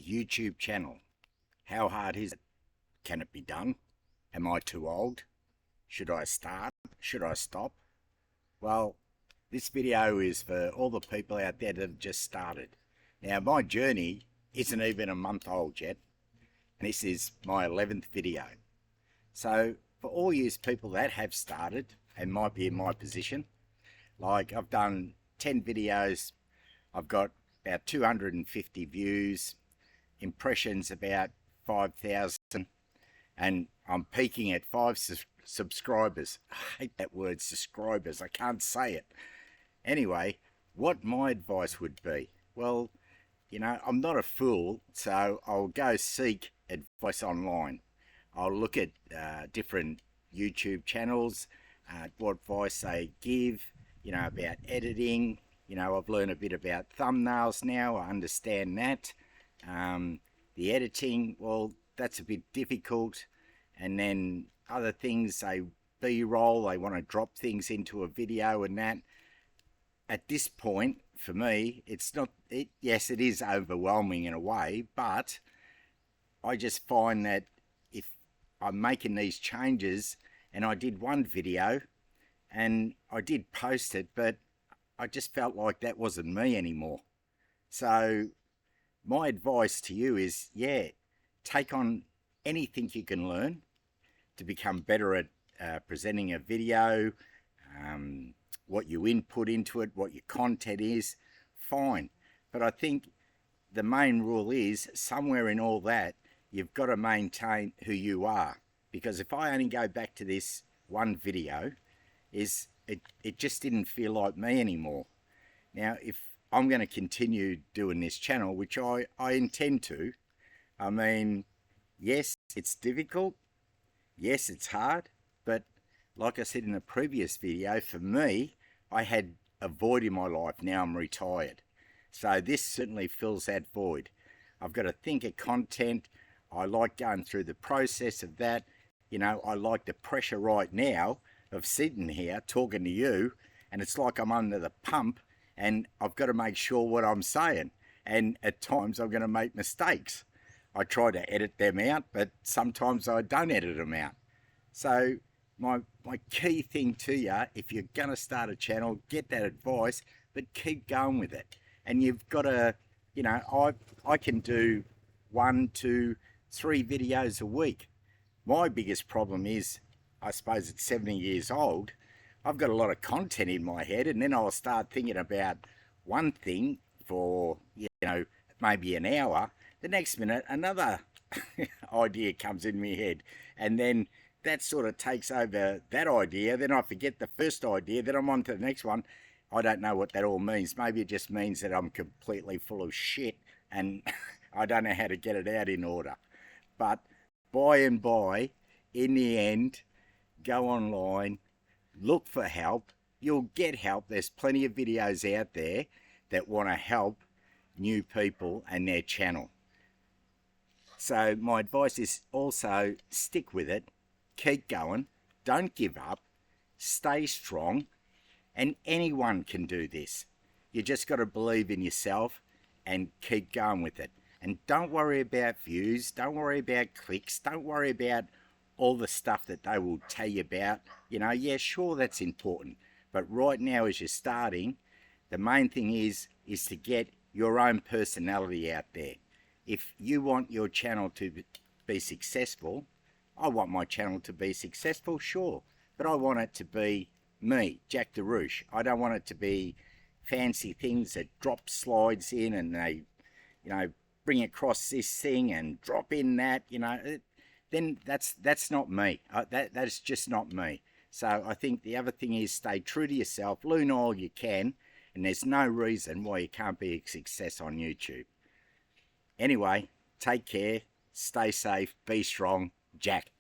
YouTube channel. How hard is it? Can it be done? Am I too old? Should I start? Should I stop? Well, this video is for all the people out there that have just started. Now, my journey isn't even a month old yet, and this is my 11th video. So, for all you people that have started and might be in my position, like I've done 10 videos, I've got about 250 views, impressions about 5,000, and I'm peaking at 5 subscribers. I hate that word, subscribers. I can't say it. Anyway, what my advice would be, well, you know, I'm not a fool, so I'll go seek advice online. I'll look at different YouTube channels, what advice they give, you know, about editing. You know, I've learned a bit about thumbnails now. I understand that. The editing, well, that's a bit difficult. And then other things, they B-roll, they want to drop things into a video and that. At this point, for me, it's not, yes, it is overwhelming in a way, but I just find that if I'm making these changes, and I did one video and I did post it, but I just felt like that wasn't me anymore. So my advice to you is, yeah, take on anything you can learn to become better at presenting a video, what you input into it, what your content is, fine. But I think the main rule is, somewhere in all that, you've got to maintain who you are. Because if I only go back to this one video, it just didn't feel like me anymore. Now, if I'm going to continue doing this channel, which I intend to, I mean, yes, it's difficult. Yes, it's hard. But like I said in a previous video, for me, I had a void in my life. Now I'm retired. So this certainly fills that void. I've got to think of content. I like going through the process of that. You know, I like the pressure right now of sitting here talking to you, and it's like I'm under the pump, and I've got to make sure what I'm saying. And at times I'm going to make mistakes. I try to edit them out, but sometimes I don't edit them out. So my key thing to you, if you're going to start a channel, get that advice, but keep going with it. And you've got to, you know, I can do 1, 2, 3 videos a week. My biggest problem is, I suppose at 70 years old, I've got a lot of content in my head, and then I'll start thinking about one thing for, you know, maybe an hour. The next minute, another idea comes in my head, and then that sort of takes over that idea. Then I forget the first idea, then I'm on to the next one. I don't know what that all means. Maybe it just means that I'm completely full of shit, and I don't know how to get it out in order. But by and by, in the end, go online, look for help. You'll get help. There's plenty of videos out there that want to help new people and their channel. So my advice is also stick with it, keep going, don't give up, stay strong, and anyone can do this. You just got to believe in yourself and keep going with it. And don't worry about views, don't worry about clicks, don't worry about all the stuff that they will tell you about. You know, yeah, sure, that's important. But right now, as you're starting, the main thing is to get your own personality out there. If you want your channel to be successful, I want my channel to be successful, sure. But I want it to be me, Jack Darush. I don't want it to be fancy things that drop slides in and they, you know, bring across this thing and drop in that, you know. Then that's not me. That's just not me. So I think the other thing is stay true to yourself, learn all you can, and there's no reason why you can't be a success on YouTube. Anyway, take care, stay safe, be strong, Jack.